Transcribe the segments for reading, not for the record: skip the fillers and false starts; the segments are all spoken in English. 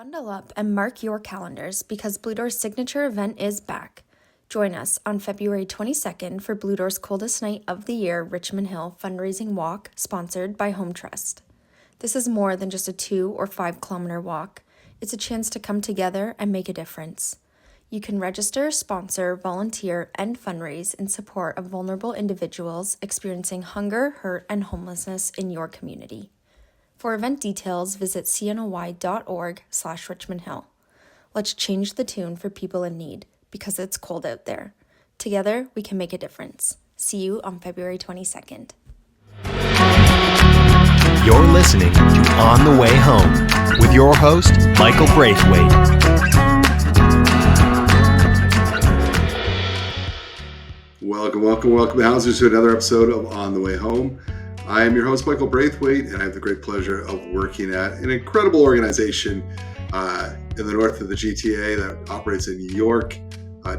Bundle up and mark your calendars because Blue Door's signature event is back. Join us on February 22nd for Blue Door's coldest night of the year Richmond Hill fundraising walk sponsored by Home Trust. This is more than just a 2 or 5 kilometer walk. It's a chance to come together and make a difference. You can register, sponsor, volunteer, and fundraise in support of vulnerable individuals experiencing hunger, hurt, and homelessness in your community. For event details, visit cnoy.org/Richmond Hill. Let's change the tune for people in need because it's cold out there. Together, we can make a difference. See you on February 22nd. You're listening to On the Way Home with your host, Michael Braithwaite. Welcome, housers, to another episode of On the Way Home. I am your host, Michael Braithwaite, and I have the great pleasure of working at an incredible organization in the north of the GTA that operates in York,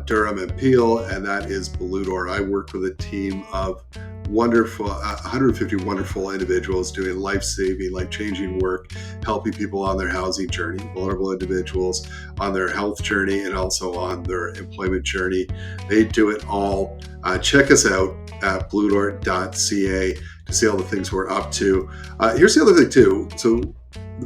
Durham, and Peel, and that is Blue Door. I work with a team of wonderful, 150 wonderful individuals doing life-saving, life-changing work, helping people on their housing journey, vulnerable individuals on their health journey, and also on their employment journey. They do it all. Check us out at bluedoor.ca to see all the things we're up to. Here's the other thing too. So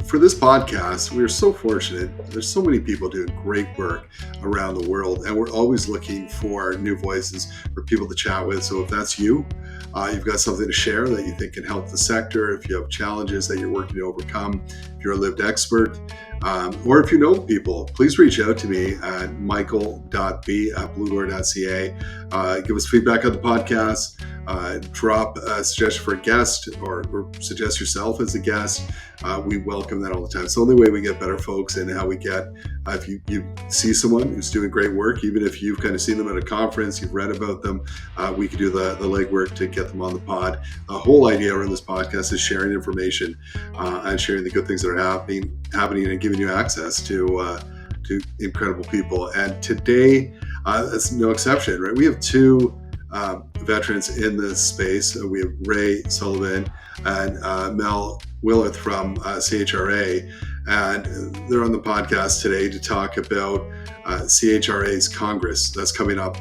for this podcast, we are so fortunate. There's so many people doing great work around the world, and we're always looking for new voices for people to chat with. So if that's you, you've got something to share that you think can help the sector, if you have challenges that you're working to overcome, if you're a lived expert, or if you know people, please reach out to me at michael.b@bluedoor.ca. Give us feedback on the podcast, drop a suggestion for a guest, or suggest yourself as a guest. We welcome that all the time. It's the only way we get better folks, and how we get, if you see someone who's doing great work, even if you've kind of seen them at a conference, you've read about them, we can do the legwork to get them on the pod. The whole idea around this podcast is sharing information and sharing the good things that are happening and giving you access to incredible people. And today, it's no exception, right? We have two veterans in this space. We have Ray Sullivan and Mel Willith from CHRA, and they're on the podcast today to talk about CHRA's Congress that's coming up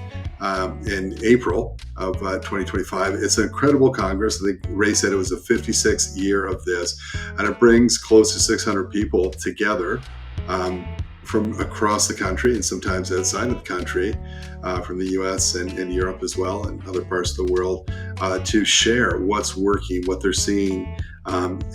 in April of 2025. It's an incredible Congress. I think Ray said it was the 56th year of this, and it brings close to 600 people together from across the country, and sometimes outside of the country, from the US and Europe as well, and other parts of the world, to share what's working, what they're seeing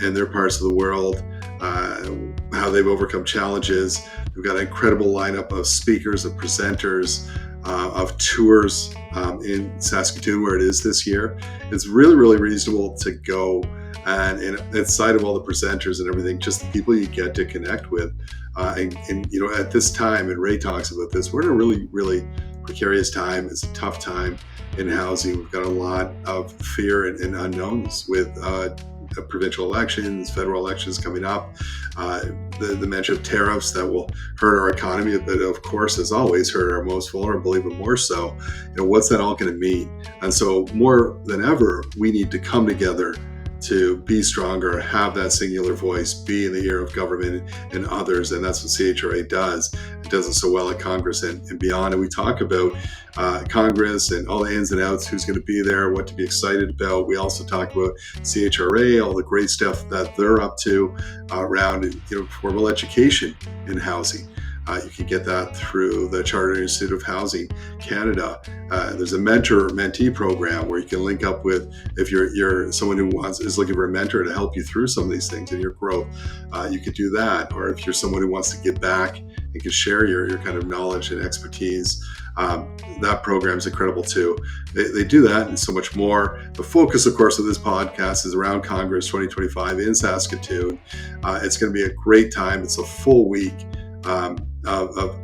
in their parts of the world, how they've overcome challenges. We've got an incredible lineup of speakers, of presenters, of tours in Saskatoon, where it is this year. It's really, really reasonable to go, and inside of all the presenters and everything, just the people you get to connect with. And you know, at this time, and Ray talks about this, we're in a really, really precarious time. It's a tough time in housing. We've got a lot of fear and unknowns with provincial elections, federal elections coming up, the mention of tariffs that will hurt our economy, but of course, as always, hurt our most vulnerable even more so. You know, what's that all going to mean? And so more than ever, we need to come together to be stronger, have that singular voice, be in the ear of government and others. And that's what CHRA does. It does it so well at Congress and beyond. And we talk about Congress and all the ins and outs, who's going to be there, what to be excited about. We also talk about CHRA, all the great stuff that they're up to around formal education in housing. You can get that through the Chartered Institute of Housing Canada. There's a mentor-mentee program where you can link up with, if you're someone who is looking for a mentor to help you through some of these things in your growth. You could do that. Or if you're someone who wants to give back and can share your kind of knowledge and expertise, that program is incredible too. They do that and so much more. The focus, of course, of this podcast is around Congress 2025 in Saskatoon. It's going to be a great time. It's a full week of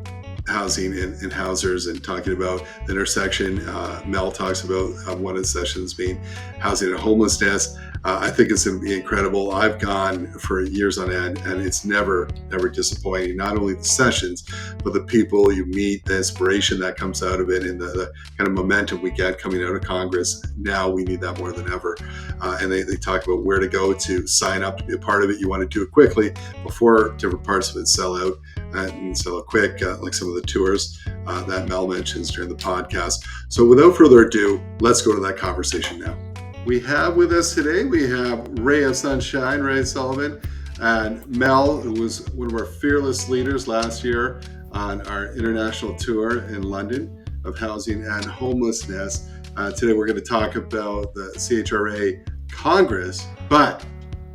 housing and housers, and talking about the intersection. Mel talks about one of the sessions being housing and homelessness. I think it's going to be incredible. I've gone for years on end, and it's never disappointing. Not only the sessions, but the people you meet, the inspiration that comes out of it, and the kind of momentum we get coming out of Congress. Now we need that more than ever. And they talk about where to go to sign up to be a part of it. You want to do it quickly before different parts of it sell out and sell it quick, like some of the tours that Mel mentions during the podcast. So without further ado, let's go to that conversation now. We have with us today, we have Ray of Sunshine, Ray Sullivan, and Mel, who was one of our fearless leaders last year on our international tour in London of housing and homelessness. Today we're going to talk about the CHRA Congress, but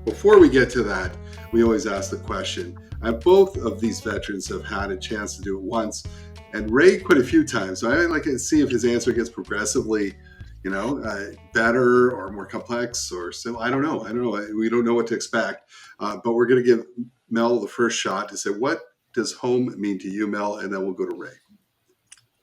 before we get to that, we always ask the question, both of these veterans have had a chance to do it once, and Ray quite a few times, so I'd like to see if his answer gets progressively better or more complex or still, I don't know. We don't know what to expect, but we're going to give Mel the first shot to say, what does home mean to you, Mel? And then we'll go to Ray.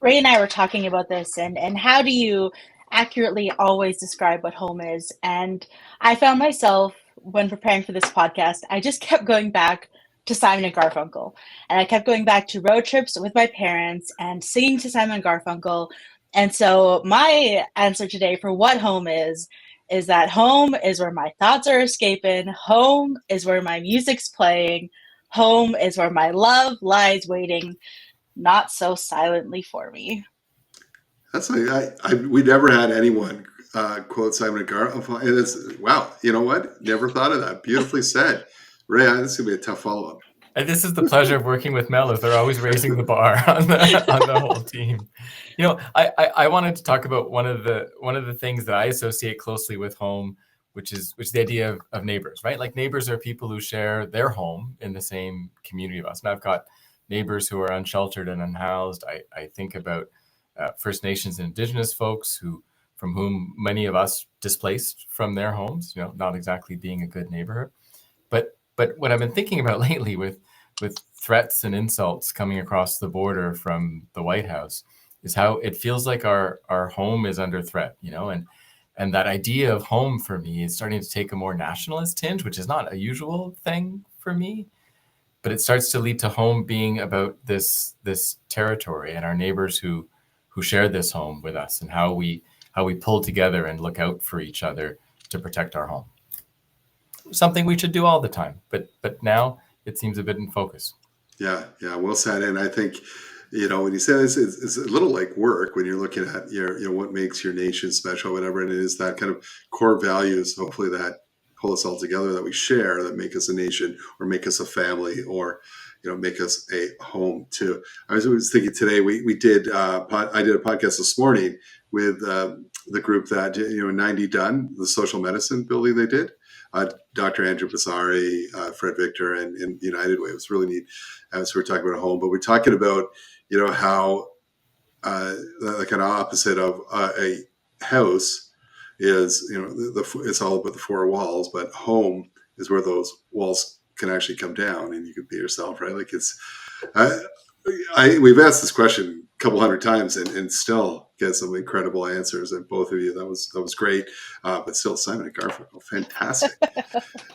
Ray and I were talking about this and how do you accurately always describe what home is? And I found myself, when preparing for this podcast, I just kept going back to Simon and Garfunkel. And I kept going back to road trips with my parents and singing to Simon and Garfunkel. And so my answer today for what home is that home is where my thoughts are escaping. Home is where my music's playing. Home is where my love lies waiting, not so silently for me. That's like, we never had anyone quote Simon and Garfunkel. And it's, wow, you know what? Never thought of that. Beautifully said. Ray, this is going to be a tough follow-up. And this is the pleasure of working with Mel, is they're always raising the bar on the whole team. I wanted to talk about one of the things that I associate closely with home, which is the idea of neighbors, right? Like neighbors are people who share their home in the same community of us. And I've got neighbors who are unsheltered and unhoused. I think about First Nations and Indigenous folks from whom many of us displaced from their homes, not exactly being a good neighborhood. But what I've been thinking about lately with threats and insults coming across the border from the White House is how it feels like our home is under threat, and that idea of home for me is starting to take a more nationalist tinge, which is not a usual thing for me, but it starts to lead to home being about this territory and our neighbors who share this home with us, and how we pull together and look out for each other to protect our home. Something we should do all the time, but now it seems a bit in focus. Yeah, well said. And I think, when you say this, it's a little like work when you're looking at your, what makes your nation special, whatever it is, that kind of core values, hopefully that pull us all together, that we share, that make us a nation or make us a family or, make us a home too. I was thinking today, I did a podcast this morning with the group that, 90 Done, the social medicine building they did. Dr. Andrew Basari, Fred Victor, and United Way. It was really neat. So we're talking about home, but we're talking about, how the kind of opposite of a house is, it's all about the four walls, but home is where those walls can actually come down and you can be yourself, right? Like it's, we've asked this question a couple hundred times and still get some incredible answers. And both of you, that was great. But still, Simon and Garfunkel, fantastic.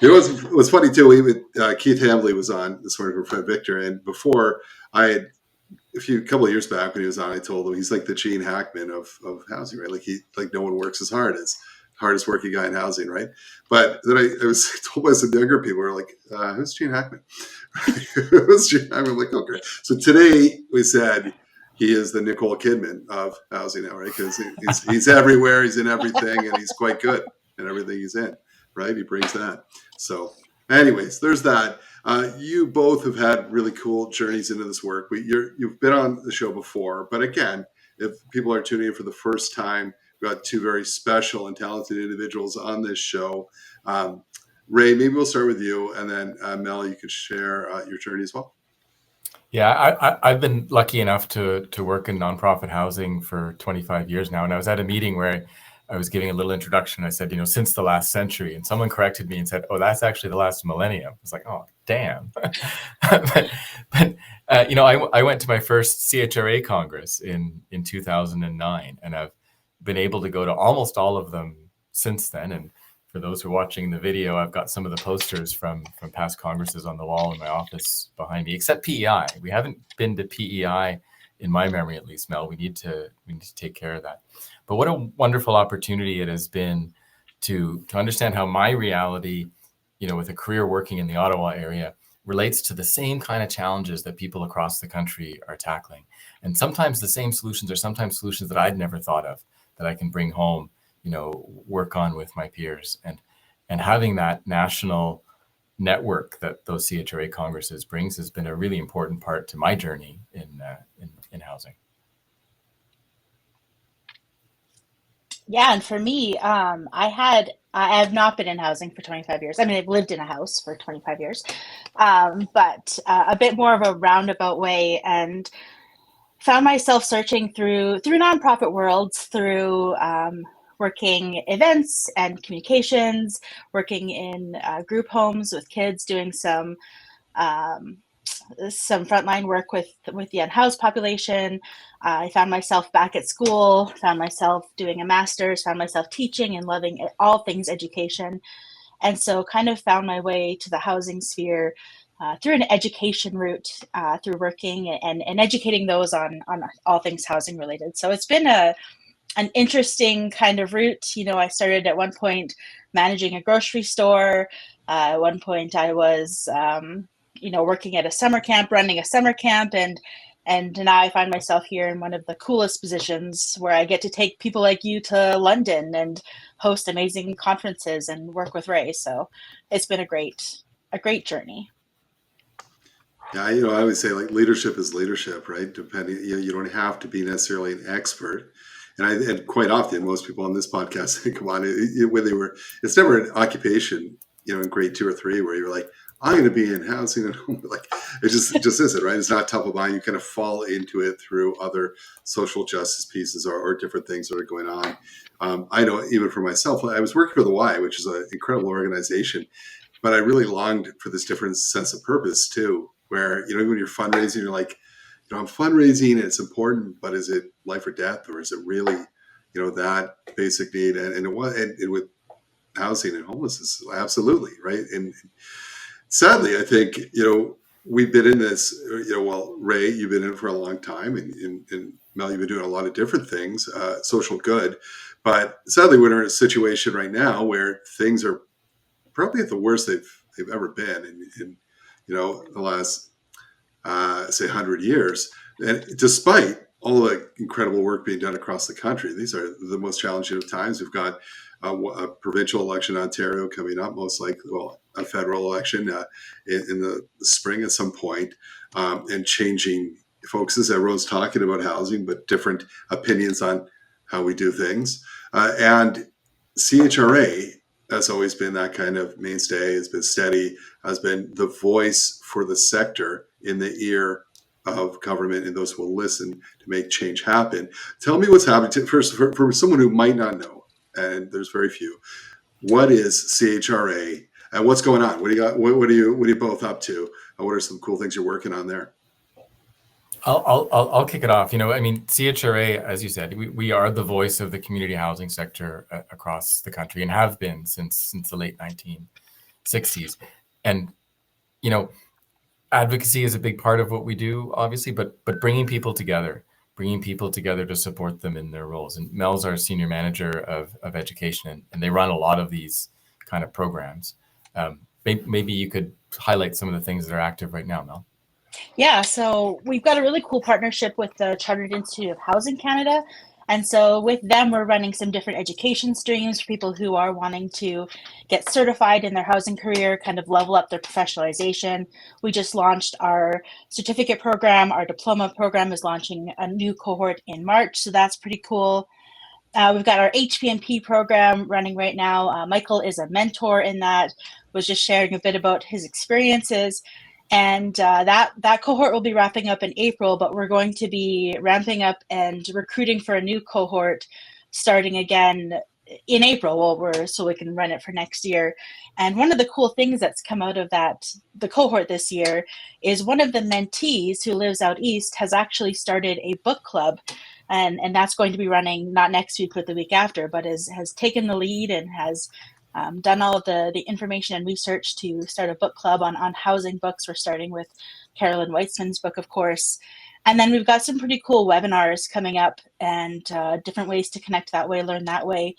It was funny too. Keith Hambley was on this morning for Fred Victor, and before a couple of years back when he was on, I told him he's like the Gene Hackman of housing, right? Like no one works as hard as hardest working guy in housing, right? But then I was told by some younger people were like, "Who's Gene Hackman?" Who's Gene Hackman? I'm like, okay. So today we said he is the Nicole Kidman of housing now, right? Because he's everywhere, he's in everything, and he's quite good in everything he's in, right? He brings that. So anyways, there's that. You both have had really cool journeys into this work. You've been on the show before, but again, if people are tuning in for the first time, we've got two very special and talented individuals on this show. Ray, maybe we'll start with you, and then Mel, you could share your journey as well. Yeah, I've been lucky enough to work in nonprofit housing for 25 years now. And I was at a meeting where I was giving a little introduction. I said, since the last century, and someone corrected me and said, oh, that's actually the last millennium. I was like, oh, damn. but I went to my first CHRA Congress in 2009, and I've been able to go to almost all of them since then. And for those who are watching the video, I've got some of the posters from past congresses on the wall in my office behind me, except PEI. We haven't been to PEI in my memory, at least, Mel. We need to take care of that. But what a wonderful opportunity it has been to understand how my reality, with a career working in the Ottawa area, relates to the same kind of challenges that people across the country are tackling. And sometimes the same solutions are sometimes solutions that I'd never thought of, that I can bring home, work on with my peers. And having that national network that those CHRA congresses brings has been a really important part to my journey in housing. Yeah, and for me, I have not been in housing for 25 years. I mean, I've lived in a house for 25 years, but a bit more of a roundabout way, and found myself searching through nonprofit worlds, through working events and communications, working in group homes with kids, doing some frontline work with the unhoused population. I found myself back at school, found myself doing a master's, found myself teaching and loving all things education. And so kind of found my way to the housing sphere through an education route, through working and educating those on all things housing related. So it's been an interesting kind of route. I started at one point managing a grocery store. At one point I was, working at a summer camp, running a summer camp, and now I find myself here in one of the coolest positions where I get to take people like you to London and host amazing conferences and work with Ray. So it's been a great journey. Yeah, I always say leadership is leadership, right? Depending, you don't have to be necessarily an expert. And quite often, most people on this podcast think, come on, it's never an occupation, in grade 2 or 3 where you're like, I'm going to be in housing and home. It just isn't, right? It's not top of mind. You kind of fall into it through other social justice pieces or different things that are going on. I know even for myself, I was working for the Y, which is an incredible organization, but I really longed for this different sense of purpose too, where, when you're fundraising, you're like, I'm fundraising and it's important, but is it life or death, or is it really, that basic need? And with housing and homelessness, absolutely, right? And sadly, I think, we've been in this, Ray, you've been in it for a long time, and Mel, you've been doing a lot of different things, social good, but sadly, we're in a situation right now where things are probably at the worst they've ever been in the last, say 100 years. And despite all the incredible work being done across the country, these are the most challenging of times. We've got a provincial election in Ontario coming up, most likely, a federal election in the spring at some point, and changing focuses. Everyone's talking about housing, but different opinions on how we do things. And CHRA has always been that kind of mainstay, has been steady, has been the voice for the sector in the ear of government and those who will listen to make change happen. Tell me what's happening. First, for someone who might not know, and there's very few, what is CHRA and what's going on? What do you got? What are you both up to? What are some cool things you're working on there? I'll kick it off. CHRA, as you said, we are the voice of the community housing sector across the country and have been since the late 1960s. And, advocacy is a big part of what we do, obviously, but bringing people together to support them in their roles. And Mel's our senior manager of education, and they run a lot of these kind of programs. Maybe you could highlight some of the things that are active right now, Mel. Yeah, so we've got a really cool partnership with the Chartered Institute of Housing Canada. And so with them, we're running some different education streams for people who are wanting to get certified in their housing career, kind of level up their professionalization. We just launched our certificate program. Our diploma program is launching a new cohort in March, so that's pretty cool. We've got our HPMP program running right now. Michael is a mentor in that, was just sharing a bit about his experiences. And that cohort will be wrapping up in April, but we're going to be ramping up and recruiting for a new cohort starting again in April, so we can run it for next year. And one of the cool things that's come out of the cohort this year is one of the mentees who lives out east has actually started a book club, and that's going to be running not next week but the week after, but has taken the lead and has done all of the information and research to start a book club on housing books. We're starting with Carolyn Weitzman's book, of course. And then we've got some pretty cool webinars coming up and different ways to connect that way, learn that way.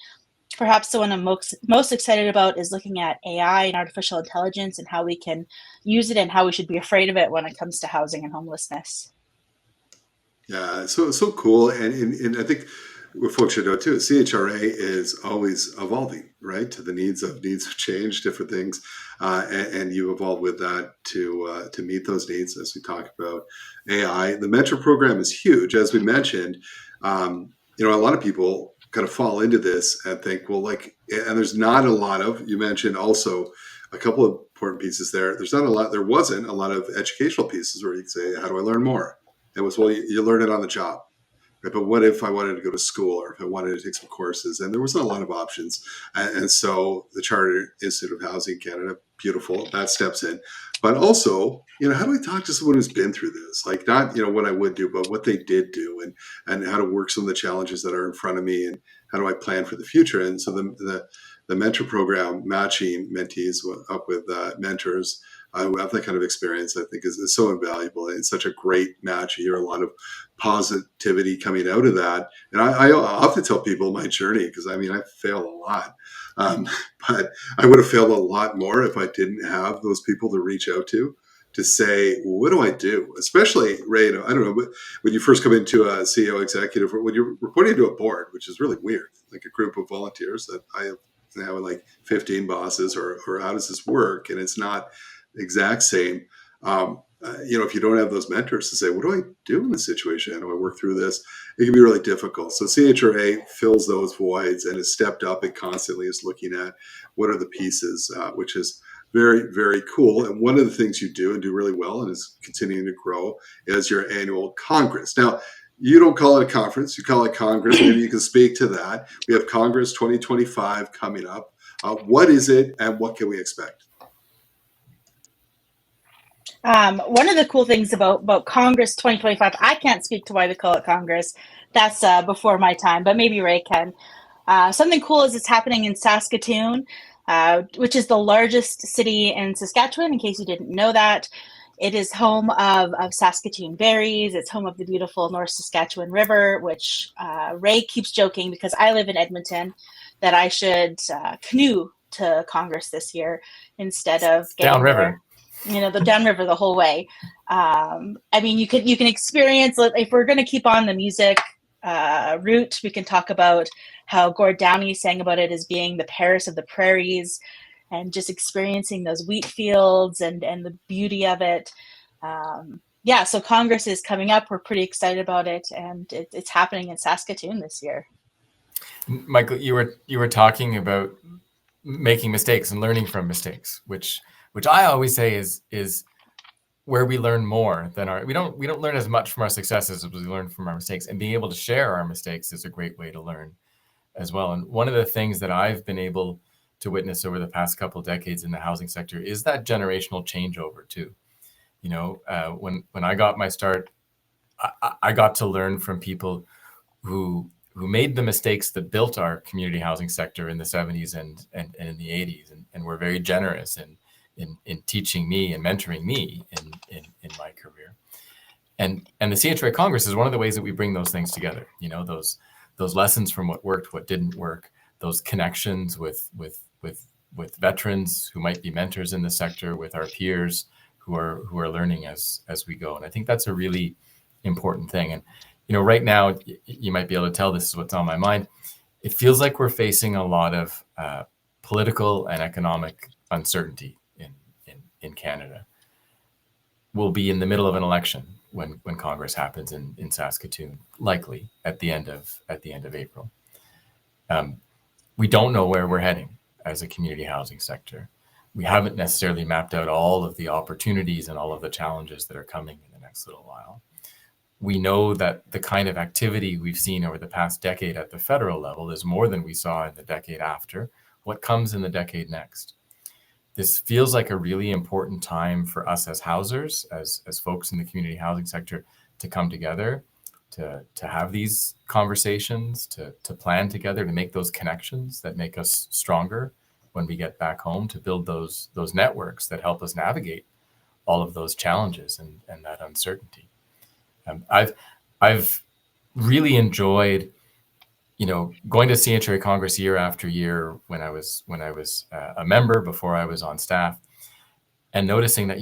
Perhaps the one I'm most excited about is looking at AI and artificial intelligence and how we can use it and how we should be afraid of it when it comes to housing and homelessness. Yeah, so cool. And I think what folks should know too, CHRA is always evolving, right? To the needs of change, different things. And you evolve with that to meet those needs as we talk about AI. The mentor program is huge. As we mentioned, a lot of people kind of fall into this and think, well, and there's not a lot of, you mentioned also a couple of important pieces there. There wasn't a lot of educational pieces where you could say, how do I learn more? It was, well, you learn it on the job. Right? But what if I wanted to go to school or if I wanted to take some courses? And there wasn't a lot of options. And so the Chartered Institute of Housing Canada, beautiful, that steps in. But also, how do I talk to someone who's been through this? Like not, what I would do, but what they did do and how to work some of the challenges that are in front of me and how do I plan for the future? And so the mentor program, matching mentees up with mentors who have that kind of experience, I think is so invaluable. It's such a great match. You hear a lot of positivity coming out of that. And I often tell people my journey, because I failed a lot. But I would have failed a lot more if I didn't have those people to reach out to say, well, what do I do? Especially, Ray, I don't know, but when you first come into a CEO executive, when you're reporting to a board, which is really weird, like a group of volunteers that I have now like 15 bosses, or how does this work? And it's not exact same. If you don't have those mentors to say, what do I do in this situation? How do I work through this? It can be really difficult. So CHRA fills those voids and has stepped up and constantly is looking at what are the pieces, which is very, very cool. And one of the things you do and do really well and is continuing to grow is your annual Congress. Now, you don't call it a conference, you call it Congress. Maybe you can speak to that. We have Congress 2025 coming up. What is it and what can we expect? One of the cool things about Congress 2025, I can't speak to why they call it Congress. That's before my time, but maybe Ray can. Something cool is it's happening in Saskatoon, which is the largest city in Saskatchewan, in case you didn't know that. It is home of Saskatoon berries. It's home of the beautiful North Saskatchewan River, which Ray keeps joking because I live in Edmonton that I should canoe to Congress this year instead of getting downriver. The downriver the whole way. You can experience, if we're going to keep on the music route, we can talk about how Gord Downie sang about it as being the Paris of the prairies and just experiencing those wheat fields and the beauty of it. So Congress is coming up. We're pretty excited about it, and it's happening in Saskatoon this year. Michael, you were talking about making mistakes and learning from mistakes, which I always say is where we learn more than we don't learn as much from our successes as we learn from our mistakes, and being able to share our mistakes is a great way to learn as well. And one of the things that I've been able to witness over the past couple of decades in the housing sector is that generational changeover too. When I got my start, I got to learn from people who made the mistakes that built our community housing sector in the 70s and in the 80s, and were very generous in teaching me and mentoring me in my career. And the CHRA Congress is one of the ways that we bring those things together. Those lessons from what worked, what didn't work, those connections with veterans who might be mentors in the sector, with our peers who are learning as we go. And I think that's a really important thing. And right now, you might be able to tell this is what's on my mind. It feels like we're facing a lot of political and economic uncertainty in Canada. We'll be in the middle of an election when Congress happens in Saskatoon, likely at the end of April. We don't know where we're heading as a community housing sector. We haven't necessarily mapped out all of the opportunities and all of the challenges that are coming in the next little while. We know that the kind of activity we've seen over the past decade at the federal level is more than we saw in the decade after. What comes in the decade next? This feels like a really important time for us as housers, as folks in the community housing sector, to come together, to have these conversations, to plan together, to make those connections that make us stronger when we get back home to build those networks that help us navigate all of those challenges and that uncertainty. I've really enjoyed, going to CHRA Congress year after year when I was a member before I was on staff, and noticing that,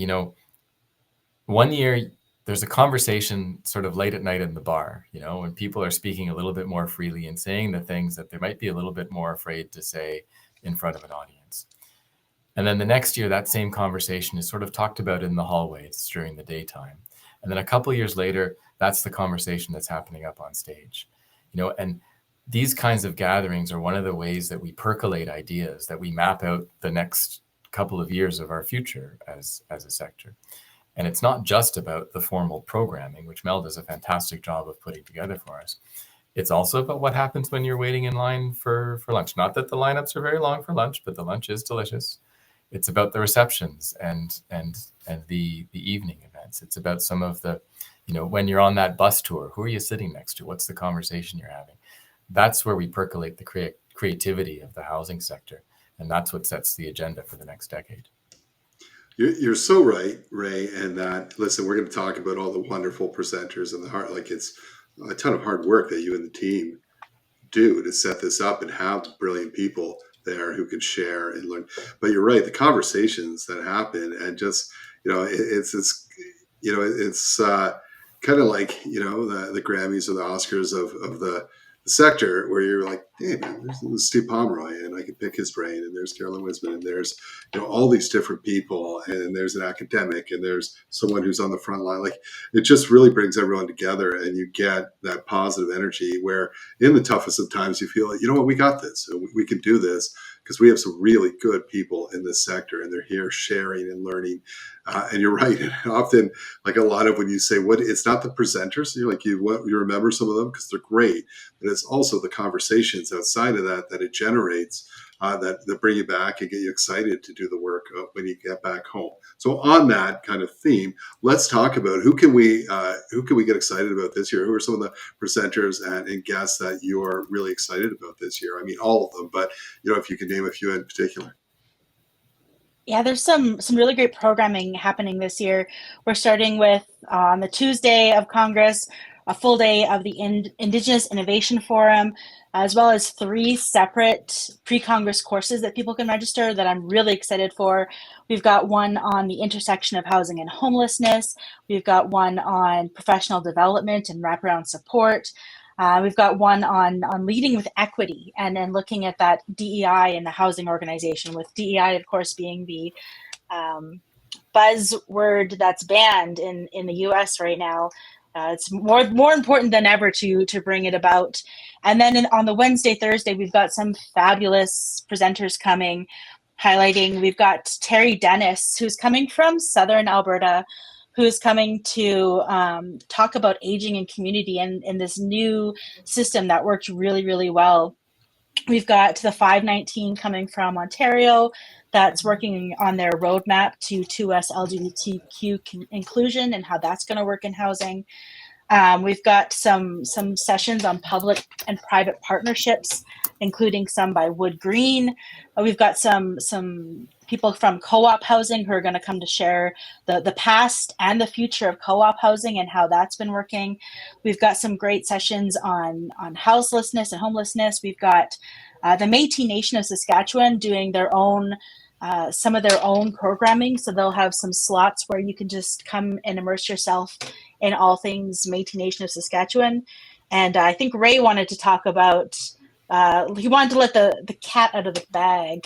one year there's a conversation sort of late at night in the bar, when people are speaking a little bit more freely and saying the things that they might be a little bit more afraid to say in front of an audience. And then the next year, that same conversation is sort of talked about in the hallways during the daytime. And then a couple of years later, that's the conversation that's happening up on stage, and these kinds of gatherings are one of the ways that we percolate ideas, that we map out the next couple of years of our future as a sector. And it's not just about the formal programming, which Mel does a fantastic job of putting together for us. It's also about what happens when you're waiting in line for lunch. Not that the lineups are very long for lunch, but the lunch is delicious. It's about the receptions and the evening events. It's about some of the, when you're on that bus tour, who are you sitting next to? What's the conversation you're having? That's where we percolate the creativity of the housing sector. And that's what sets the agenda for the next decade. You're so right, Ray, and that, listen, we're going to talk about all the wonderful presenters and the heart, like it's a ton of hard work that you and the team do to set this up and have brilliant people there who can share and learn. But you're right, the conversations that happen and just, it's kind of like, the Grammys or the Oscars of the sector, where you're like, hey man, there's Steve Pomeroy and I can pick his brain, and there's Carolyn Wisman, and there's all these different people, and there's an academic, and there's someone who's on the front line. Like, it just really brings everyone together, and you get that positive energy where in the toughest of times you feel like, we got this, we can do this, because we have some really good people in this sector, and they're here sharing and learning. And you're right. And often, like a lot of when you say it's not the presenters, you're like, you remember some of them because they're great, but it's also the conversations outside of that it generates that bring you back and get you excited to do the work when you get back home. So on that kind of theme, let's talk about who can we get excited about this year? Who are some of the presenters and guests that you are really excited about this year? I mean, all of them, but if you can name a few in particular. Yeah, there's some really great programming happening this year. We're starting with on the Tuesday of Congress, a full day of the Indigenous Innovation Forum, as well as 3 separate pre-Congress courses that people can register that I'm really excited for. We've got one on the intersection of housing and homelessness. We've got one on professional development and wraparound support. We've got one on leading with equity and then looking at that DEI in the housing organization, with DEI, of course, being the buzzword that's banned in the U.S. right now. It's more important than ever to bring it about. And then on the Wednesday, Thursday, we've got some fabulous presenters coming, highlighting. We've got Terry Dennis, who's coming from Southern Alberta, who's coming to talk about aging in community and this new system that worked really, really well. We've got the 519 coming from Ontario that's working on their roadmap to 2S LGBTQ inclusion and how that's going to work in housing. We've got some sessions on public and private partnerships, including some by Wood Green. We've got some people from co-op housing who are going to come to share the past and the future of co-op housing and how that's been working. We've got some great sessions on houselessness and homelessness. We've got the Métis Nation of Saskatchewan doing their own some of their own programming. So they'll have some slots where you can just come and immerse yourself in all things Métis Nation of Saskatchewan. And I think Ray wanted to talk about, he wanted to let the cat out of the bag.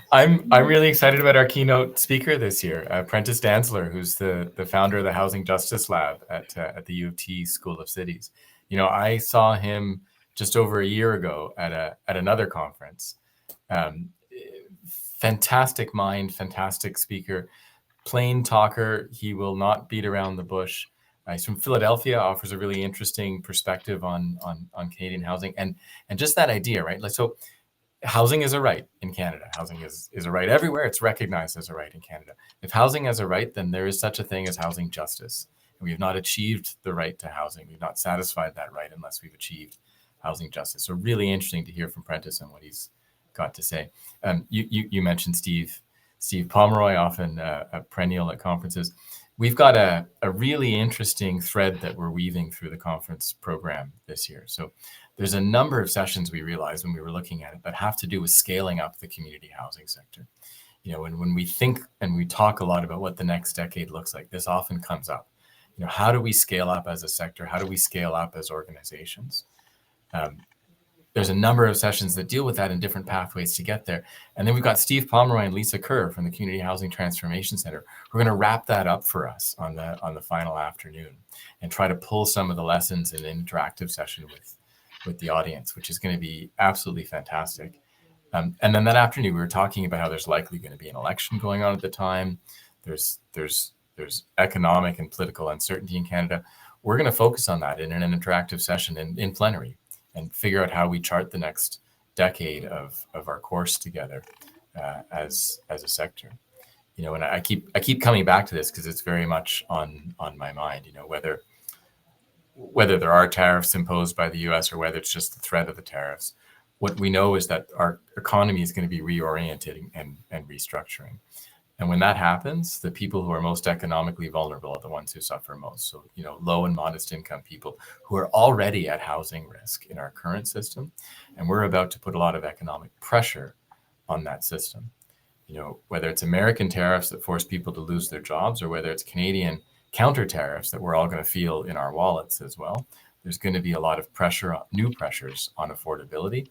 I'm really excited about our keynote speaker this year, Prentice Dantzler, who's the founder of the Housing Justice Lab at the U of T School of Cities. I saw him just over a year ago at another conference. Fantastic mind, fantastic speaker, plain talker. He will not beat around the bush. He's from Philadelphia, offers a really interesting perspective on Canadian housing and just that idea, right? Like, so housing is a right in Canada. Housing is a right everywhere. It's recognized as a right in Canada. If housing is a right, then there is such a thing as housing justice. And we have not achieved the right to housing. We've not satisfied that right unless we've achieved housing justice. So really interesting to hear from Prentice and what he's got to say. You mentioned Steve Pomeroy, often a perennial at conferences. We've got a really interesting thread that we're weaving through the conference program this year. So there's a number of sessions we realized when we were looking at it that have to do with scaling up the community housing sector. And when we think and we talk a lot about what the next decade looks like, this often comes up. How do we scale up as a sector? How do we scale up as organizations? There's a number of sessions that deal with that in different pathways to get there. And then we've got Steve Pomeroy and Lisa Kerr from the Community Housing Transformation Center. We're going to wrap that up for us on the final afternoon and try to pull some of the lessons in an interactive session with the audience, which is going to be absolutely fantastic. And then that afternoon, we were talking about how there's likely going to be an election going on at the time. There's economic and political uncertainty in Canada. We're going to focus on that in an interactive session in plenary, and figure out how we chart the next decade of our course together as a sector. And I keep coming back to this because it's very much on my mind. Whether there are tariffs imposed by the U.S. or whether it's just the threat of the tariffs, what we know is that our economy is going to be reorienting and restructuring. And when that happens, the people who are most economically vulnerable are the ones who suffer most. So, low and modest income people who are already at housing risk in our current system. And we're about to put a lot of economic pressure on that system. Whether it's American tariffs that force people to lose their jobs, or whether it's Canadian counter tariffs that we're all going to feel in our wallets as well, there's going to be a lot of pressure, new pressures on affordability.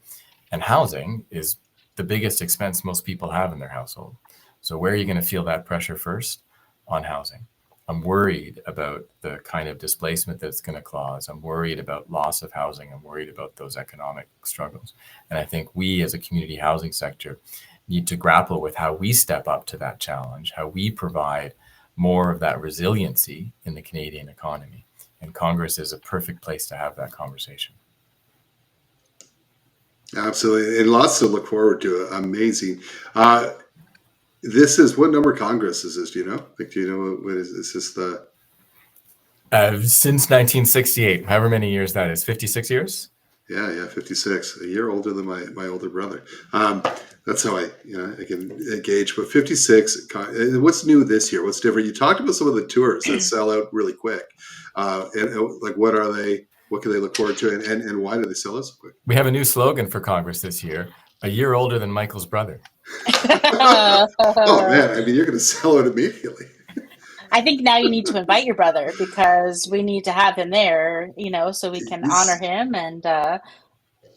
And housing is the biggest expense most people have in their household. So where are you going to feel that pressure first? On housing. I'm worried about the kind of displacement that's going to cause. I'm worried about loss of housing. I'm worried about those economic struggles. And I think we as a community housing sector need to grapple with how we step up to that challenge, how we provide more of that resiliency in the Canadian economy. And Congress is a perfect place to have that conversation. Absolutely. And lots to look forward to. Amazing. This is, what number Congress is this? Do you know? What is this the? Since 1968, however many years that is, 56 years? Yeah, 56. A year older than my older brother. That's how I can gauge. But 56. What's new this year? What's different? You talked about some of the tours that sell out really quick. And what are they? What can they look forward to? And why do they sell out so quick? We have a new slogan for Congress this year: a year older than Michael's brother. Oh man, you're going to sell it immediately. I think now you need to invite your brother, because we need to have him there, so we can honor him. And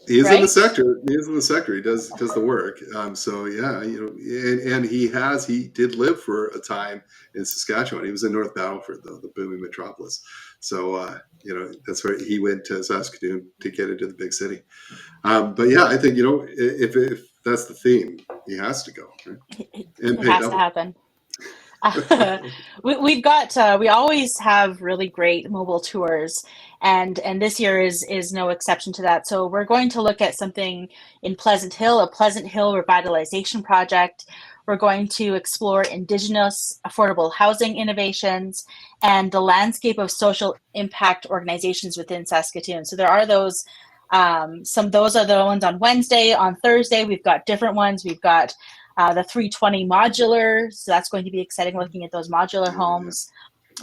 he is right? in the sector. He is in the sector. He does the work. So yeah, and he did live for a time in Saskatchewan. He was in North Battleford, the booming metropolis. So that's where he went to Saskatoon to get into the big city. But yeah, I think if that's the theme, he has to go. Right? It has to happen. We always have really great mobile tours, and this year is no exception to that. So we're going to look at something in Pleasant Hill, a Pleasant Hill revitalization project. We're going to explore Indigenous affordable housing innovations and the landscape of social impact organizations within Saskatoon. So there are those. Those are the ones on Wednesday. On Thursday, we've got different ones. We've got the 320 modular. So that's going to be exciting, looking at those modular homes,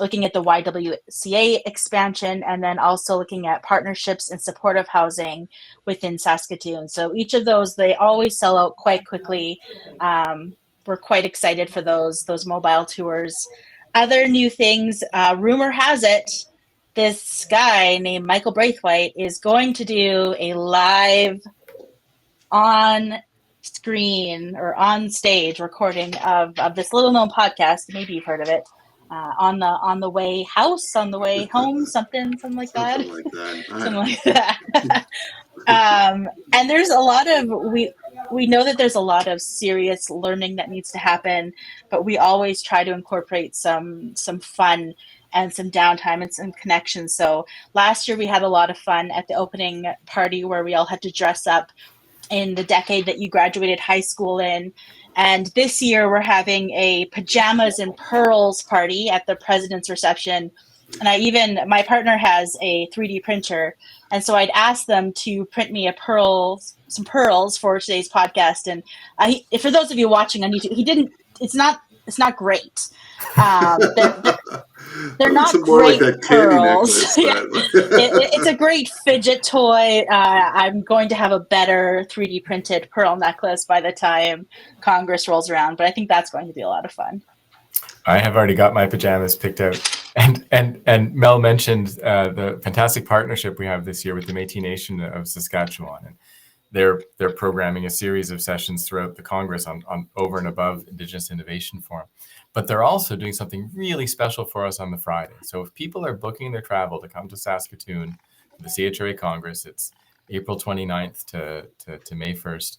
looking at the YWCA expansion, and then also looking at partnerships and supportive housing within Saskatoon. So each of those, they always sell out quite quickly. We're quite excited for those mobile tours. Other new things, rumor has it, this guy named Michael Braithwaite is going to do a live on screen or on stage recording of this little known podcast. Maybe you've heard of it. On the way house, on the way home, something like that. Something like that. And there's a lot of we know that there's a lot of serious learning that needs to happen, but we always try to incorporate some fun and some downtime and some connections. So last year we had a lot of fun at the opening party where we all had to dress up in the decade that you graduated high school in. And this year we're having a pajamas and pearls party at the president's reception And my partner has a 3D printer. And so I'd ask them to print me some pearls for today's podcast. And for those of you watching on YouTube, it's not great. They're not more great like that candy pearls. necklace. It's a great fidget toy. I'm going to have a better 3D printed pearl necklace by the time Congress rolls around, but I think that's going to be a lot of fun. I have already got my pajamas picked out. And Mel mentioned the fantastic partnership we have this year with the Métis Nation of Saskatchewan. And they're programming a series of sessions throughout the Congress on over and above Indigenous Innovation Forum. But they're also doing something really special for us on the Friday. So if people are booking their travel to come to Saskatoon for the CHRA Congress, it's April 29th to May 1st.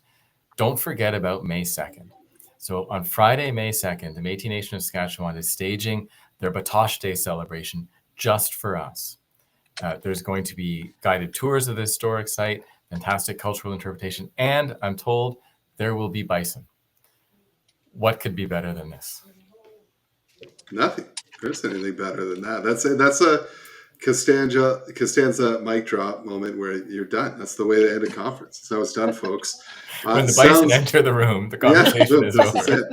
Don't forget about May 2nd. So on Friday, May 2nd, the Métis Nation of Saskatchewan is staging their Batoche Day celebration just for us. There's going to be guided tours of the historic site, fantastic cultural interpretation, and I'm told there will be bison. What could be better than this? Nothing. There's anything better than that. That's a Costanza mic drop moment where you're done. That's the way to end a conference. That's how it's done, folks. When the bison enter the room, the conversation is over.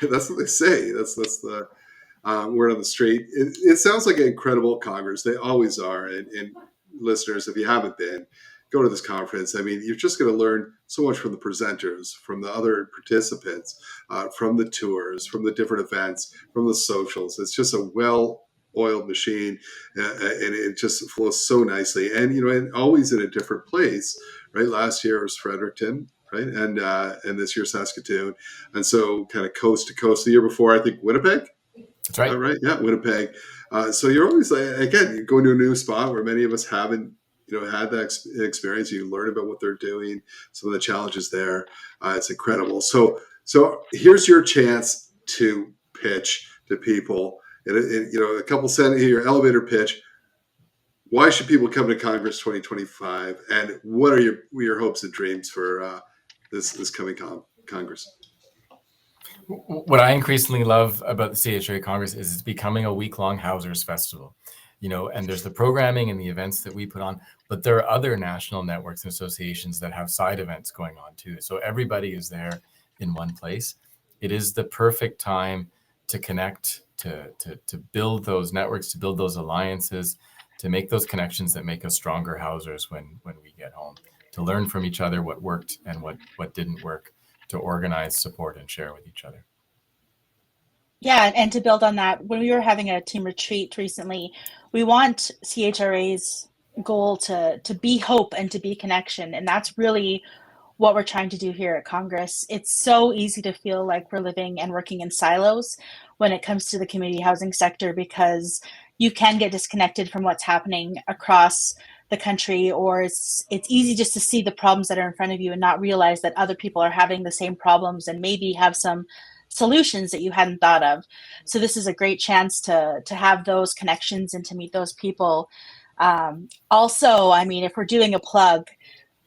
That's what they say. That's the word on the street. It sounds like an incredible Congress. They always are. And listeners, if you haven't been, go to this conference. I mean, you're just going to learn so much from the presenters, from the other participants, from the tours, from the different events, from the socials. It's just a well-oiled machine, and it just flows so nicely. And and always in a different place. Right? Last year it was Fredericton, right? And this year Saskatoon, and so kind of coast to coast. The year before, I think Winnipeg. That's right. Right? Yeah, Winnipeg. So you're always you're going to a new spot where many of us haven't had that experience. You learn about what they're doing, some of the challenges there. It's incredible. So here's your chance to pitch to people. A couple sentences, your elevator pitch. Why should people come to Congress 2025? And what are your hopes and dreams for this coming Congress? What I increasingly love about the CHRA Congress is it's becoming a week-long Housers Festival. And there's the programming and the events that we put on, but there are other national networks and associations that have side events going on too. So everybody is there in one place. It is the perfect time to connect, to build those networks, to build those alliances, to make those connections that make us stronger Housers when we get home, to learn from each other what worked and what didn't work, to organize, support, and share with each other. Yeah, and to build on that, when we were having a team retreat recently, we want CHRA's goal to be hope and to be connection. And that's really what we're trying to do here at Congress. It's so easy to feel like we're living and working in silos when it comes to the community housing sector, because you can get disconnected from what's happening across the country, or it's easy just to see the problems that are in front of you and not realize that other people are having the same problems and maybe have some solutions that you hadn't thought of. So this is a great chance to have those connections and to meet those people. Also, I mean, if we're doing a plug,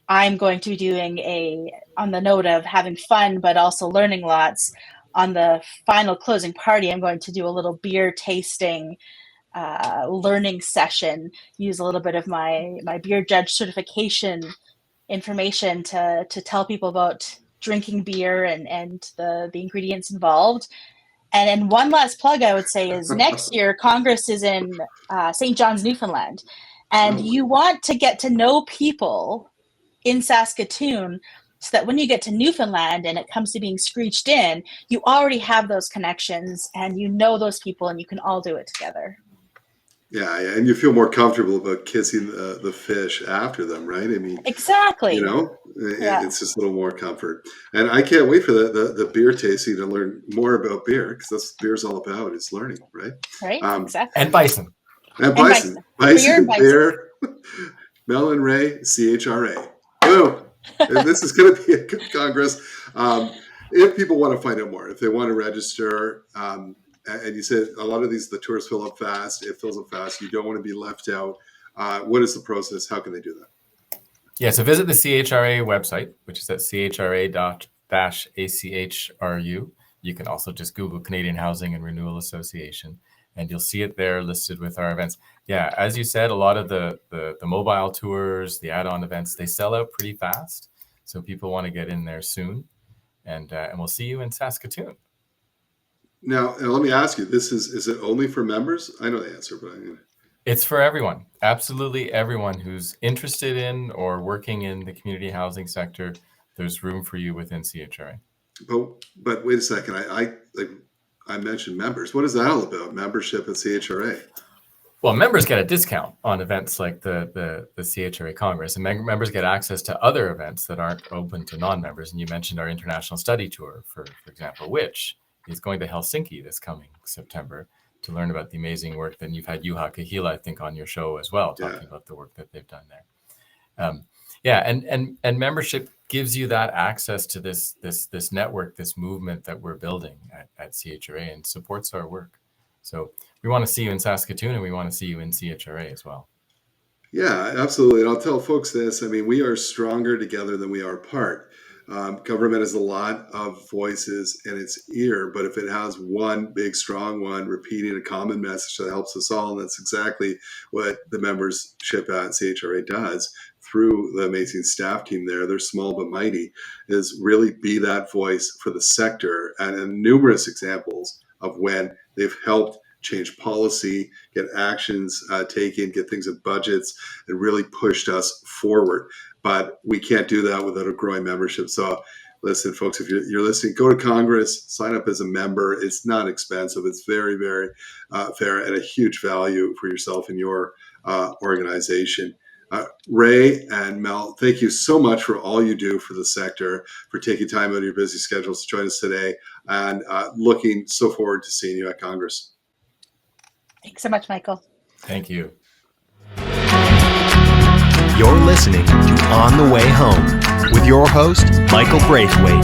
I'm going to be doing on the note of having fun, but also learning lots. On the final closing party, I'm going to do a little beer tasting learning session, use a little bit of my beer judge certification information to tell people about drinking beer and the ingredients involved. And then one last plug I would say is next year, Congress is in St. John's, Newfoundland. And you want to get to know people in Saskatoon so that when you get to Newfoundland and it comes to being screeched in, you already have those connections and you know those people and you can all do it together. Yeah, and you feel more comfortable about kissing the fish after them, right? I mean, exactly. It's just a little more comfort. And I can't wait for the beer tasting to learn more about beer, because that's what beer's all about. It's learning, right? Right, exactly. And bison. Bison, beer. Mel and Ray, CHRA. Boom. And this is going to be a good Congress. If people want to find out more, if they want to register, and you said a lot of the tours fill up fast. It fills up fast. You don't want to be left out. What is the process? How can they do that? Yeah, so visit the CHRA website, which is at chra.-achru. You can also just Google Canadian Housing and Renewal Association. and you'll see it there listed with our events. Yeah, as you said, a lot of the mobile tours, the add-on events, they sell out pretty fast. So people want to get in there soon, and we'll see you in Saskatoon. Now, let me ask you, is it only for members? I know the answer, but it's for everyone. Absolutely everyone who's interested in or working in the community housing sector. There's room for you within CHRA. But wait a second. I mentioned members. What is that all about? Membership at CHRA? Well, members get a discount on events like the CHRA Congress, and members get access to other events that aren't open to non-members. And you mentioned our international study tour, for example, which is going to Helsinki this coming September to learn about the amazing work. Then you've had Juha Kahila, I think, on your show as well, talking about the work that they've done there. And membership gives you that access to this network, this movement that we're building at CHRA, and supports our work. So we want to see you in Saskatoon, and we want to see you in CHRA as well. Yeah, absolutely. And I'll tell folks this. I mean, we are stronger together than we are apart. Government has a lot of voices in its ear, but if it has one big, strong one repeating a common message that helps us all, and that's exactly what the membership at CHRA does through the amazing staff team there. They're small but mighty, is really be that voice for the sector, and numerous examples of when they've helped change policy, get actions taken, get things in budgets, and really pushed us forward. But we can't do that without a growing membership. So listen, folks, if you're listening, go to Congress, sign up as a member. It's not expensive. It's very, very fair, and a huge value for yourself and your organization. Ray and Mel, thank you so much for all you do for the sector, for taking time out of your busy schedules to join us today, and looking so forward to seeing you at Congress. Thanks so much, Michael. Thank you. You're listening to On the Way Home with your host, Michael Braithwaite.